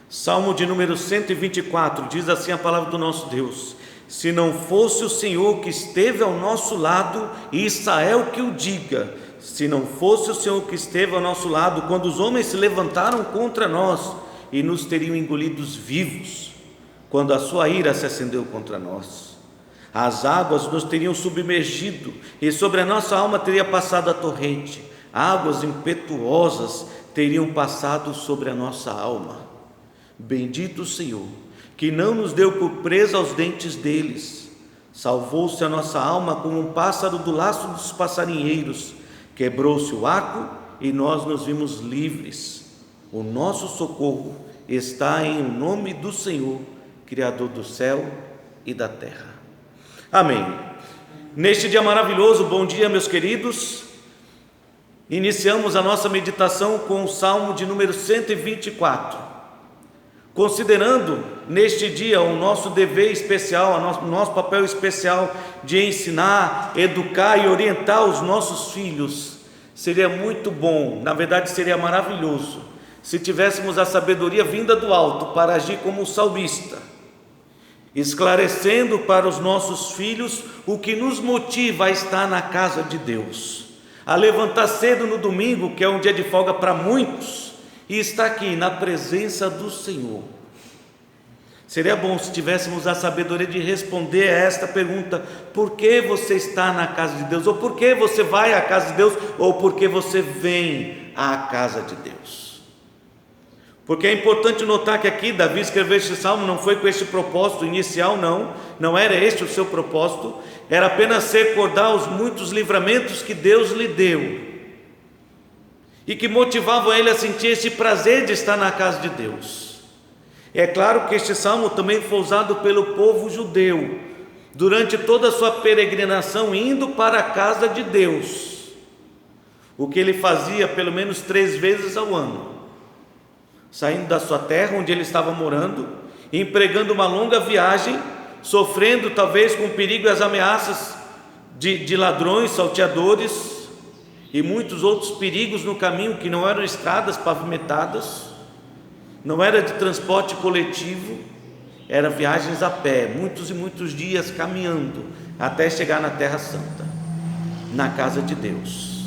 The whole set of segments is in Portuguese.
Salmo de número 124, diz assim a palavra do nosso Deus: se não fosse o Senhor que esteve ao nosso lado, e Israel que o diga, se não fosse o Senhor que esteve ao nosso lado, quando os homens se levantaram contra nós, e nos teriam engolidos vivos, quando a sua ira se acendeu contra nós, as águas nos teriam submergido, e sobre a nossa alma teria passado a torrente, águas impetuosas teriam passado sobre a nossa alma. Bendito o Senhor, que não nos deu por presa aos dentes deles. Salvou-se a nossa alma como um pássaro do laço dos passarinheiros. Quebrou-se o arco e nós nos vimos livres. O nosso socorro está em o nome do Senhor, Criador do céu e da terra. Amém. Neste dia maravilhoso, bom dia, meus queridos. Iniciamos a nossa meditação com o Salmo de número 124. Considerando neste dia o nosso dever especial, o nosso papel especial de ensinar, educar e orientar os nossos filhos, seria muito bom, na verdade seria maravilhoso, se tivéssemos a sabedoria vinda do alto para agir como o salmista, esclarecendo para os nossos filhos o que nos motiva a estar na casa de Deus, a levantar cedo no domingo, que é um dia de folga para muitos, e está aqui na presença do Senhor. Seria bom se tivéssemos a sabedoria de responder a esta pergunta: por que você está na casa de Deus? Ou por que você vai à casa de Deus? Ou por que você vem à casa de Deus? Porque é importante notar que aqui Davi escreveu este salmo não foi com este propósito inicial, não era este o seu propósito, era apenas recordar os muitos livramentos que Deus lhe deu e que motivavam ele a sentir esse prazer de estar na casa de Deus. É claro que este salmo também foi usado pelo povo judeu durante toda a sua peregrinação indo para a casa de Deus, o que ele fazia pelo menos 3 vezes ao ano, saindo da sua terra onde ele estava morando, empregando uma longa viagem, sofrendo talvez com o perigo e as ameaças de ladrões, salteadores e muitos outros perigos no caminho, que não eram estradas pavimentadas, não era de transporte coletivo, eram viagens a pé, muitos e muitos dias caminhando até chegar na Terra Santa, na casa de Deus.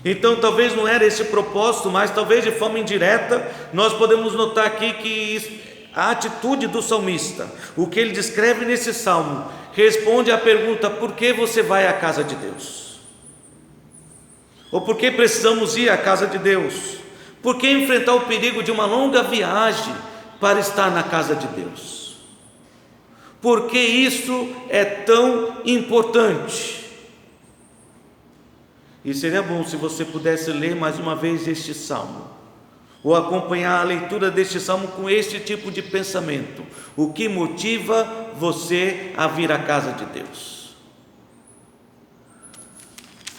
Então talvez não era esse o propósito, mas talvez de forma indireta nós podemos notar aqui que a atitude do salmista, o que ele descreve nesse salmo, responde à pergunta: por que você vai à casa de Deus? Ou por que precisamos ir à casa de Deus? Por que enfrentar o perigo de uma longa viagem para estar na casa de Deus? Por que isso é tão importante? E seria bom se você pudesse ler mais uma vez este salmo, ou acompanhar a leitura deste salmo com este tipo de pensamento: o que motiva você a vir à casa de Deus?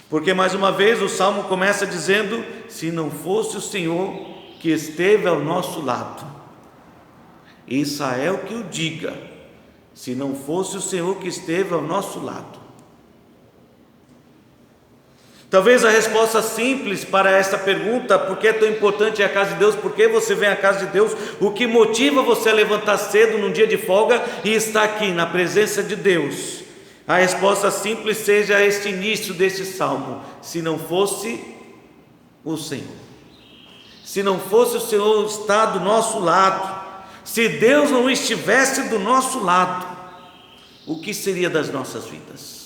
Porque mais uma vez o salmo começa dizendo: se não fosse o Senhor que esteve ao nosso lado, Israel que o diga, se não fosse o Senhor que esteve ao nosso lado. Talvez a resposta simples para esta pergunta: por que é tão importante a casa de Deus? Por que você vem à casa de Deus? O que motiva você a levantar cedo num dia de folga e estar aqui na presença de Deus? A resposta simples seja este início deste salmo: se não fosse o Senhor, se não fosse o Senhor estar do nosso lado, se Deus não estivesse do nosso lado, o que seria das nossas vidas?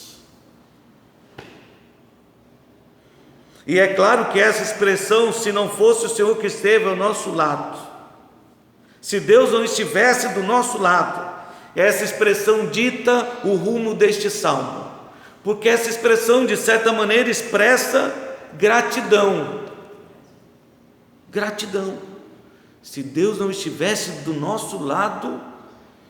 E é claro que essa expressão, se não fosse o Senhor que esteve ao nosso lado, se Deus não estivesse do nosso lado, essa expressão dita o rumo deste salmo, porque essa expressão de certa maneira expressa gratidão. Gratidão. Se Deus não estivesse do nosso lado,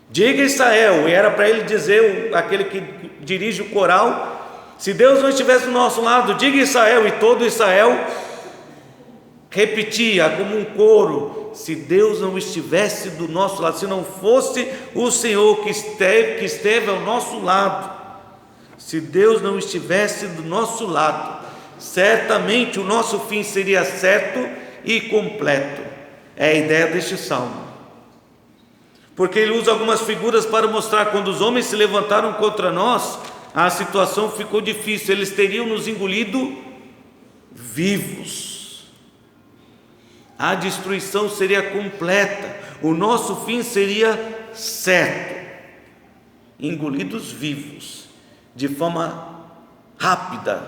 diga Israel, e era para ele dizer, aquele que dirige o coral: se Deus não estivesse do nosso lado, diga Israel, e todo Israel repetia como um coro: se Deus não estivesse do nosso lado, se não fosse o Senhor que esteve ao nosso lado, se Deus não estivesse do nosso lado, certamente o nosso fim seria certo e completo. É a ideia deste salmo, porque ele usa algumas figuras para mostrar quando os homens se levantaram contra nós, a situação ficou difícil, eles teriam nos engolido vivos, a destruição seria completa, o nosso fim seria certo, engolidos vivos, de forma rápida.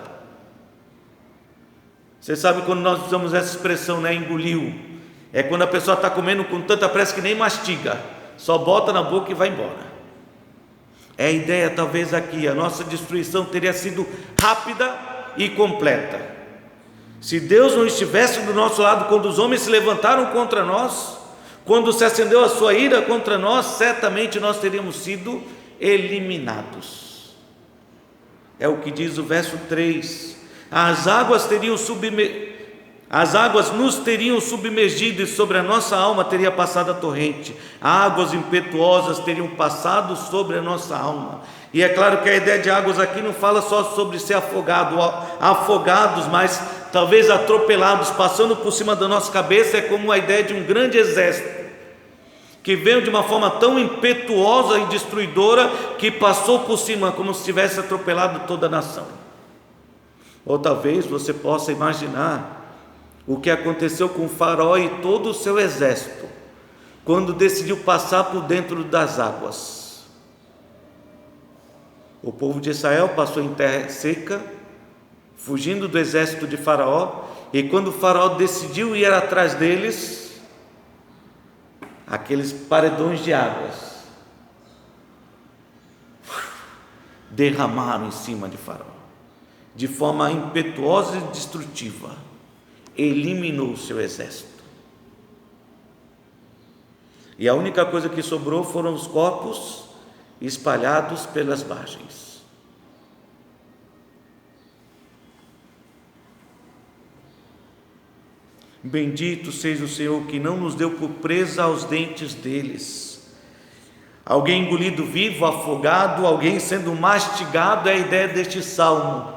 Você sabe quando nós usamos essa expressão, né? Engoliu, é quando a pessoa está comendo com tanta pressa que nem mastiga, só bota na boca e vai embora. É a ideia talvez aqui, a nossa destruição teria sido rápida e completa. Se Deus não estivesse do nosso lado quando os homens se levantaram contra nós, quando se acendeu a sua ira contra nós, certamente nós teríamos sido eliminados. É o que diz o verso 3: as águas nos teriam submergido e sobre a nossa alma teria passado a torrente, águas impetuosas teriam passado sobre a nossa alma. E é claro que a ideia de águas aqui não fala só sobre ser afogados, mas talvez atropelados, passando por cima da nossa cabeça. É como a ideia de um grande exército que veio de uma forma tão impetuosa e destruidora que passou por cima como se tivesse atropelado toda a nação. Ou talvez você possa imaginar o que aconteceu com o Faraó e todo o seu exército quando decidiu passar por dentro das águas. O povo de Israel passou em terra seca, fugindo do exército de Faraó, e quando o Faraó decidiu ir atrás deles, aqueles paredões de águas derramaram em cima de Faraó, de forma impetuosa e destrutiva, eliminou o seu exército. E a única coisa que sobrou foram os corpos espalhados pelas margens. Bendito seja o Senhor que não nos deu por presa aos dentes deles. Alguém engolido vivo, afogado, alguém sendo mastigado, é a ideia deste salmo.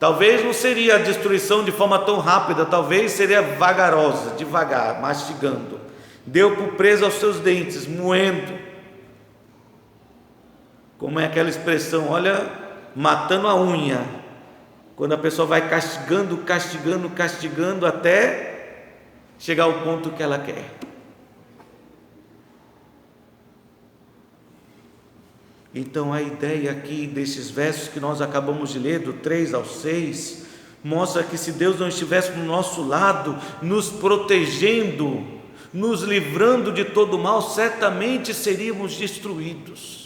Talvez não seria a destruição de forma tão rápida, talvez seria vagarosa, devagar, mastigando. Deu por presa aos seus dentes, moendo. Como é aquela expressão, olha, matando a unha, quando a pessoa vai castigando até chegar ao ponto que ela quer. Então a ideia aqui desses versos que nós acabamos de ler, do 3 ao 6, mostra que se Deus não estivesse do nosso lado, nos protegendo, nos livrando de todo mal, certamente seríamos destruídos.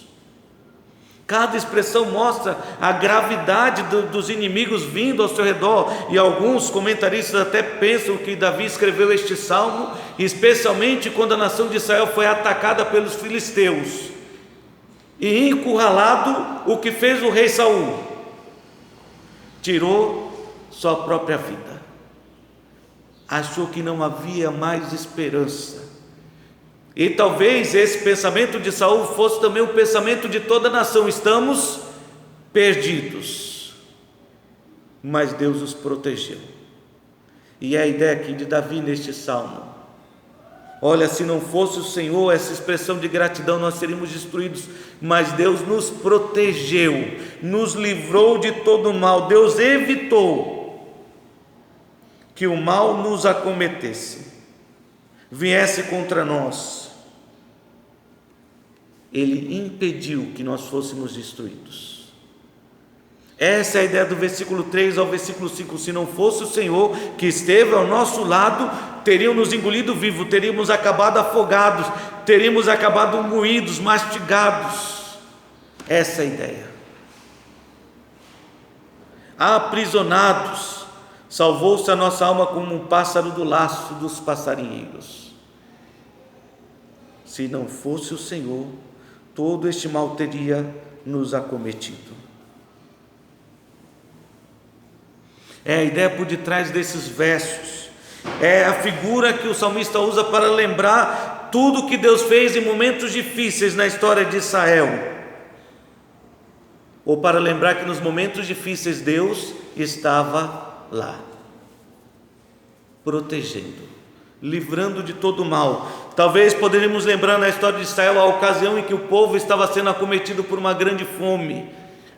Cada expressão mostra a gravidade dos inimigos vindo ao seu redor, e alguns comentaristas até pensam que Davi escreveu este salmo especialmente quando a nação de Israel foi atacada pelos filisteus e encurralado. O que fez o rei Saul? Tirou sua própria vida, achou que não havia mais esperança. E talvez esse pensamento de Saul fosse também o pensamento de toda a nação: estamos perdidos. Mas Deus os protegeu. E é a ideia aqui de Davi neste salmo: olha, se não fosse o Senhor, essa expressão de gratidão, nós seríamos destruídos, mas Deus nos protegeu, nos livrou de todo o mal. Deus evitou que o mal nos acometesse, viesse contra nós. Ele impediu que nós fôssemos destruídos. Essa é a ideia do versículo 3 ao versículo 5. Se não fosse o Senhor que esteve ao nosso lado, teriam nos engolido vivo, teríamos acabado afogados, teríamos acabado moídos, mastigados. Essa é a ideia. Aprisionados, salvou-se a nossa alma como um pássaro do laço dos passarinheiros. Se não fosse o Senhor, todo este mal teria nos acometido. É a ideia por detrás desses versos, é a figura que o salmista usa para lembrar tudo que Deus fez em momentos difíceis na história de Israel, ou para lembrar que nos momentos difíceis Deus estava lá, protegendo, livrando de todo mal. Talvez poderíamos lembrar na história de Israel a ocasião em que o povo estava sendo acometido por uma grande fome.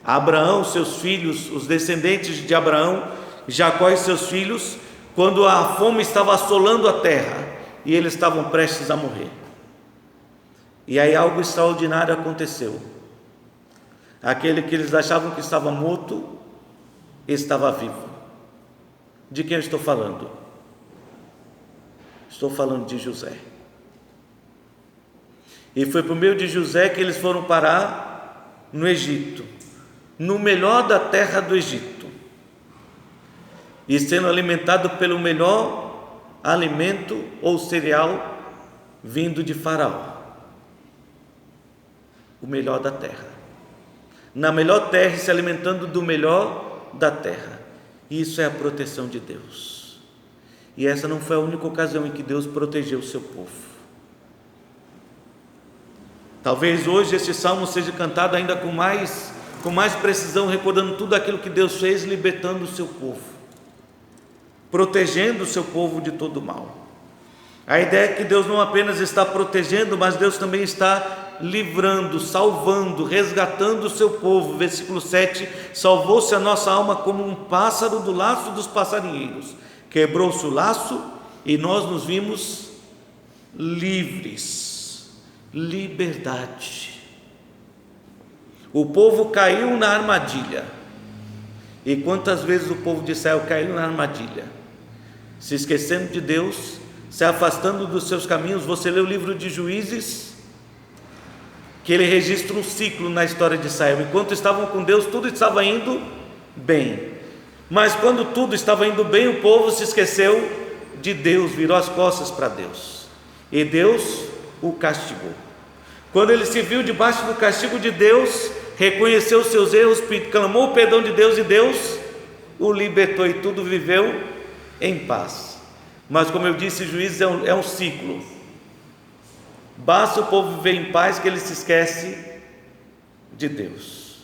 Abraão, seus filhos, os descendentes de Abraão, Jacó e seus filhos, quando a fome estava assolando a terra e eles estavam prestes a morrer. E aí algo extraordinário aconteceu. Aquele que eles achavam que estava morto, estava vivo. De quem eu estou falando? Estou falando de José. E foi por meio de José que eles foram parar no Egito, no melhor da terra do Egito, e sendo alimentado pelo melhor alimento ou cereal vindo de Faraó, o melhor da terra, na melhor terra, se alimentando do melhor da terra. Isso é a proteção de Deus. E essa não foi a única ocasião em que Deus protegeu o seu povo. Talvez hoje esse salmo seja cantado ainda com mais precisão, recordando tudo aquilo que Deus fez, libertando o seu povo, protegendo o seu povo de todo mal. A ideia é que Deus não apenas está protegendo, mas Deus também está livrando, salvando, resgatando o seu povo. Versículo 7: salvou-se a nossa alma como um pássaro do laço dos passarinheiros, quebrou-se o laço e nós nos vimos livres. Liberdade. O povo caiu na armadilha. E quantas vezes o povo de Israel caiu na armadilha, se esquecendo de Deus, se afastando dos seus caminhos. Você lê o livro de Juízes, que ele registra um ciclo na história de Israel. Enquanto estavam com Deus, tudo estava indo bem, mas quando tudo estava indo bem, o povo se esqueceu de Deus, virou as costas para Deus, e Deus o castigou. Quando ele se viu debaixo do castigo de Deus, reconheceu os seus erros, clamou o perdão de Deus, e Deus o libertou, e tudo viveu em paz. Mas como eu disse, Juízes é um ciclo. Basta o povo viver em paz que ele se esquece de Deus.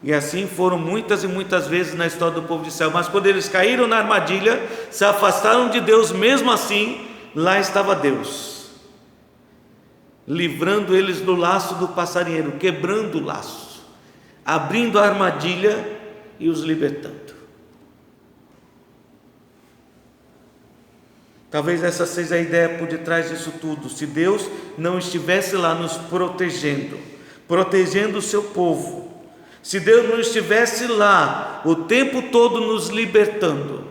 E assim foram muitas e muitas vezes na história do povo de Israel. Mas quando eles caíram na armadilha, se afastaram de Deus, mesmo assim, lá estava Deus, livrando eles do laço do passarinheiro, quebrando o laço, abrindo a armadilha e os libertando. Talvez essa seja a ideia por detrás disso tudo. Se Deus não estivesse lá nos protegendo o seu povo, se Deus não estivesse lá o tempo todo nos libertando,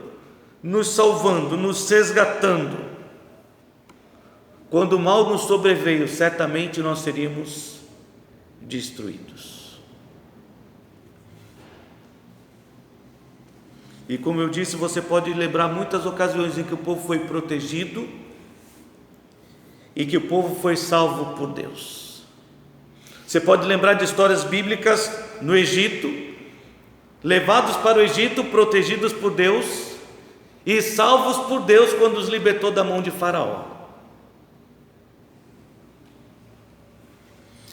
nos salvando, nos resgatando, quando o mal nos sobreveio, certamente nós seríamos destruídos. E como eu disse, você pode lembrar muitas ocasiões em que o povo foi protegido e que o povo foi salvo por Deus. Você pode lembrar de histórias bíblicas no Egito, levados para o Egito, protegidos por Deus e salvos por Deus quando os libertou da mão de Faraó.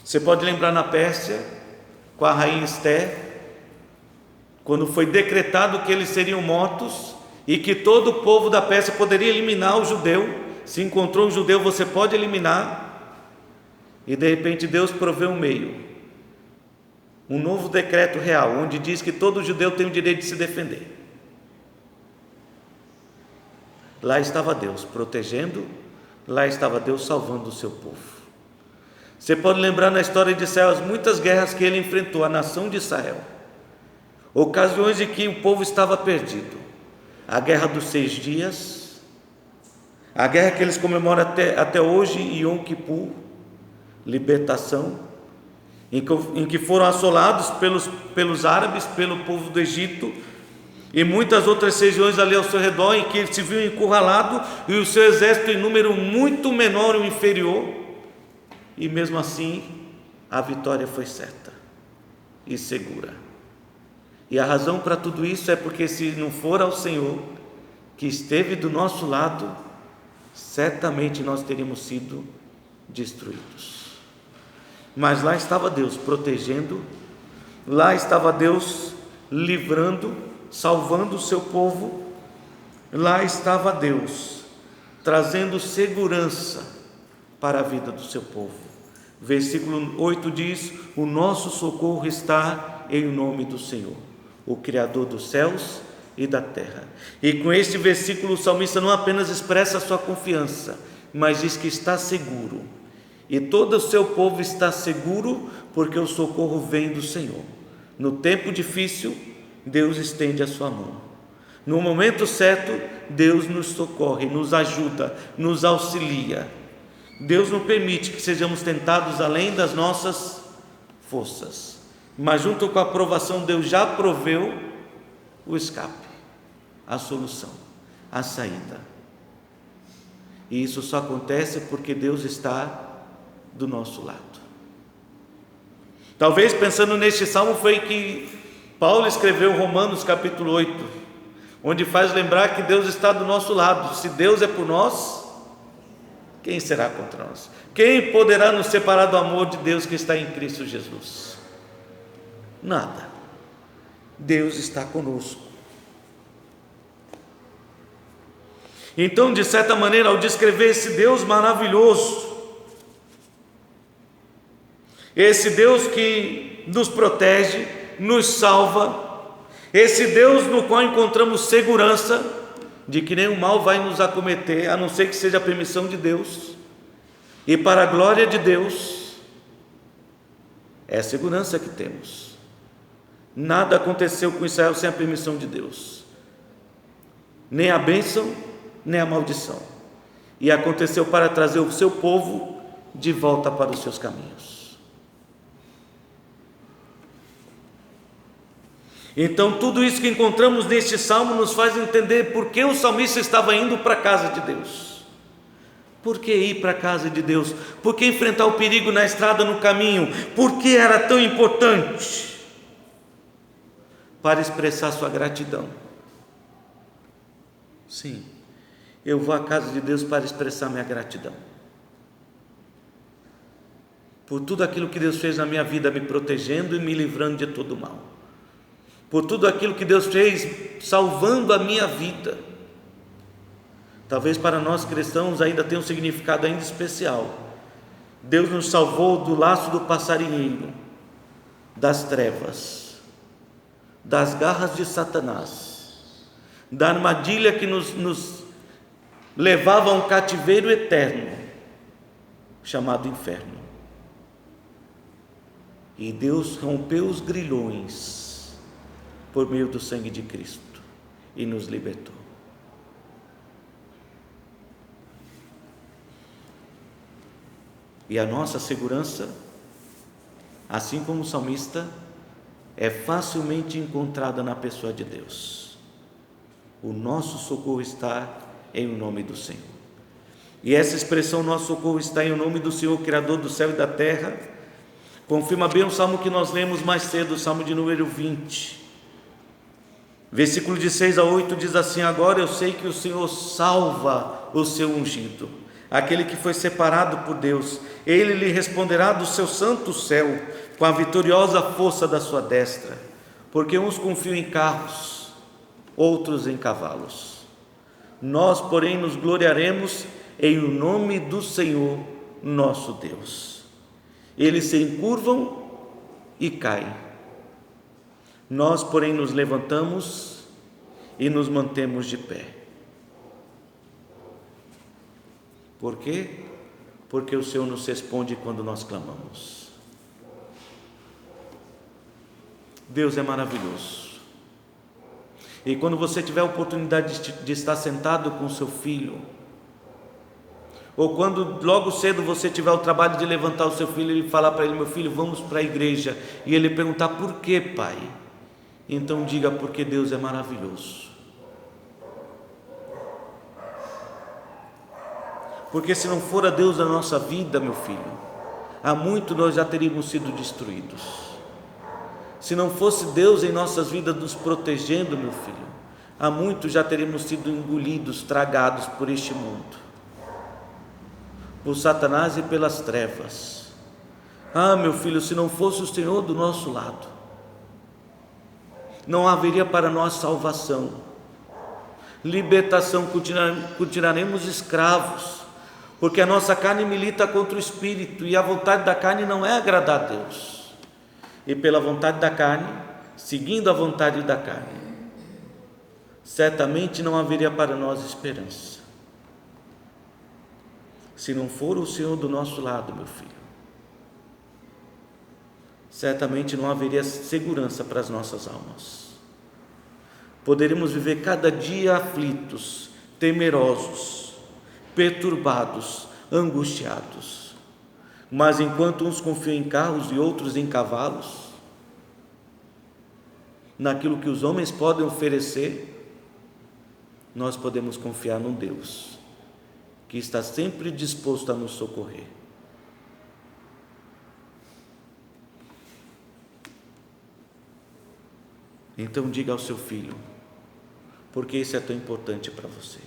Você pode lembrar na Pérsia, com a rainha Esther, quando foi decretado que eles seriam mortos e que todo o povo da Pérsia poderia eliminar o judeu. Se encontrou um judeu, você pode eliminar. E de repente Deus proveu um meio, um novo decreto real, onde diz que todo judeu tem o direito de se defender. Lá estava Deus protegendo, lá estava Deus salvando o seu povo. Você pode lembrar na história de Israel as muitas guerras que ele enfrentou, a nação de Israel, ocasiões em que o povo estava perdido. A guerra dos 6 dias, a guerra que eles comemoram até hoje, Yom Kippur, libertação, em que foram assolados pelos árabes, pelo povo do Egito, e muitas outras regiões ali ao seu redor, em que ele se viu encurralado e o seu exército em número muito menor ou inferior, e mesmo assim a vitória foi certa e segura. E a razão para tudo isso é porque, se não for ao Senhor que esteve do nosso lado, certamente nós teríamos sido destruídos. Mas lá estava Deus protegendo, lá estava Deus livrando, salvando o seu povo, lá estava Deus, trazendo segurança para a vida do seu povo. Versículo 8 diz: o nosso socorro está em nome do Senhor, o Criador dos céus e da terra. E com este versículo o salmista não apenas expressa a sua confiança, mas diz que está seguro, e todo o seu povo está seguro, porque o socorro vem do Senhor. No tempo difícil, Deus estende a sua mão. No momento certo, Deus nos socorre, nos ajuda, nos auxilia. Deus não permite que sejamos tentados além das nossas forças, mas junto com a aprovação, Deus já proveu o escape, a solução, a saída. E isso só acontece porque Deus está do nosso lado. Talvez pensando neste salmo foi que Paulo escreveu Romanos capítulo 8, onde faz lembrar que Deus está do nosso lado. Se Deus é por nós, quem será contra nós? Quem poderá nos separar do amor de Deus que está em Cristo Jesus? Nada. Deus está conosco. Então, de certa maneira, ao descrever esse Deus maravilhoso, esse Deus que nos protege, nos salva, esse Deus no qual encontramos segurança de que nenhum mal vai nos acometer, a não ser que seja a permissão de Deus, e para a glória de Deus, é a segurança que temos. Nada aconteceu com Israel sem a permissão de Deus, nem a bênção, nem a maldição, e aconteceu para trazer o seu povo de volta para os seus caminhos. Então tudo isso que encontramos neste salmo nos faz entender por que o salmista estava indo para a casa de Deus. Por que ir para a casa de Deus? Por que enfrentar o perigo na estrada, no caminho? Por que era tão importante? Para expressar sua gratidão. Sim, eu vou à casa de Deus para expressar minha gratidão por tudo aquilo que Deus fez na minha vida, me protegendo e me livrando de todo mal, por tudo aquilo que Deus fez salvando a minha vida. Talvez para nós cristãos ainda tenha um significado ainda especial. Deus nos salvou do laço do passarinheiro, das trevas, das garras de Satanás, da armadilha que nos levava a um cativeiro eterno, chamado inferno. E Deus rompeu os grilhões por meio do sangue de Cristo e nos libertou. E a nossa segurança, assim como o salmista, é facilmente encontrada na pessoa de Deus. O nosso socorro está em nome do Senhor. E essa expressão, nosso socorro está em nome do Senhor, Criador do céu e da terra, confirma bem o salmo que nós lemos mais cedo, o salmo de número 20. Versículo de 6 a 8 diz assim: agora eu sei que o Senhor salva o seu ungido, aquele que foi separado por Deus. Ele lhe responderá do seu santo céu, com a vitoriosa força da sua destra, porque uns confiam em carros, outros em cavalos. Nós, porém, nos gloriaremos em o nome do Senhor nosso Deus. Eles se encurvam e caem, nós, porém, nos levantamos e nos mantemos de pé. Por quê? Porque o Senhor nos responde quando nós clamamos. Deus é maravilhoso. E quando você tiver a oportunidade de estar sentado com seu filho, ou quando logo cedo você tiver o trabalho de levantar o seu filho e falar para ele: meu filho, vamos para a igreja, e ele perguntar: por que, pai? Então diga: porque Deus é maravilhoso. Porque se não for a Deus na nossa vida, meu filho, há muito nós já teríamos sido destruídos. Se não fosse Deus em nossas vidas nos protegendo, meu filho, há muito já teríamos sido engolidos, tragados por este mundo, por Satanás e pelas trevas. Ah, meu filho, se não fosse o Senhor do nosso lado, não haveria para nós salvação, libertação, continuaremos escravos, porque a nossa carne milita contra o Espírito, e a vontade da carne não é agradar a Deus. E pela vontade da carne, seguindo a vontade da carne, certamente não haveria para nós esperança, se não for o Senhor do nosso lado, meu filho. Certamente não haveria segurança para as nossas almas. Poderíamos viver cada dia aflitos, temerosos, perturbados, angustiados. Mas enquanto uns confiam em carros e outros em cavalos, naquilo que os homens podem oferecer, nós podemos confiar num Deus que está sempre disposto a nos socorrer. Então diga ao seu filho, porque isso é tão importante para você.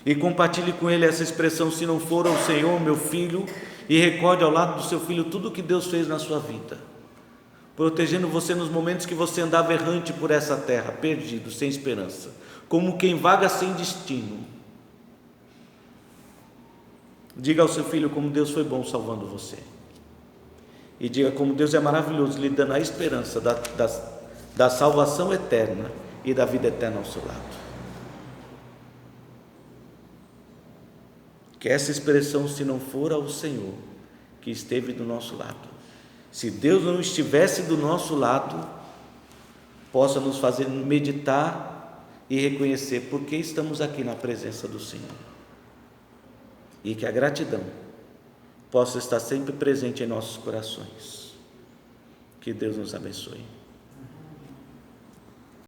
E compartilhe com ele essa expressão, se não for ao Senhor, meu filho, e recorde ao lado do seu filho tudo o que Deus fez na sua vida, protegendo você nos momentos que você andava errante por essa terra, perdido, sem esperança, como quem vaga sem destino. Diga ao seu filho como Deus foi bom salvando você. E diga como Deus é maravilhoso, lhe dando a esperança da salvação eterna e da vida eterna ao seu lado. Que essa expressão, se não for ao Senhor que esteve do nosso lado, se Deus não estivesse do nosso lado, possa nos fazer meditar e reconhecer por que estamos aqui na presença do Senhor. E que a gratidão possa estar sempre presente em nossos corações. Que Deus nos abençoe.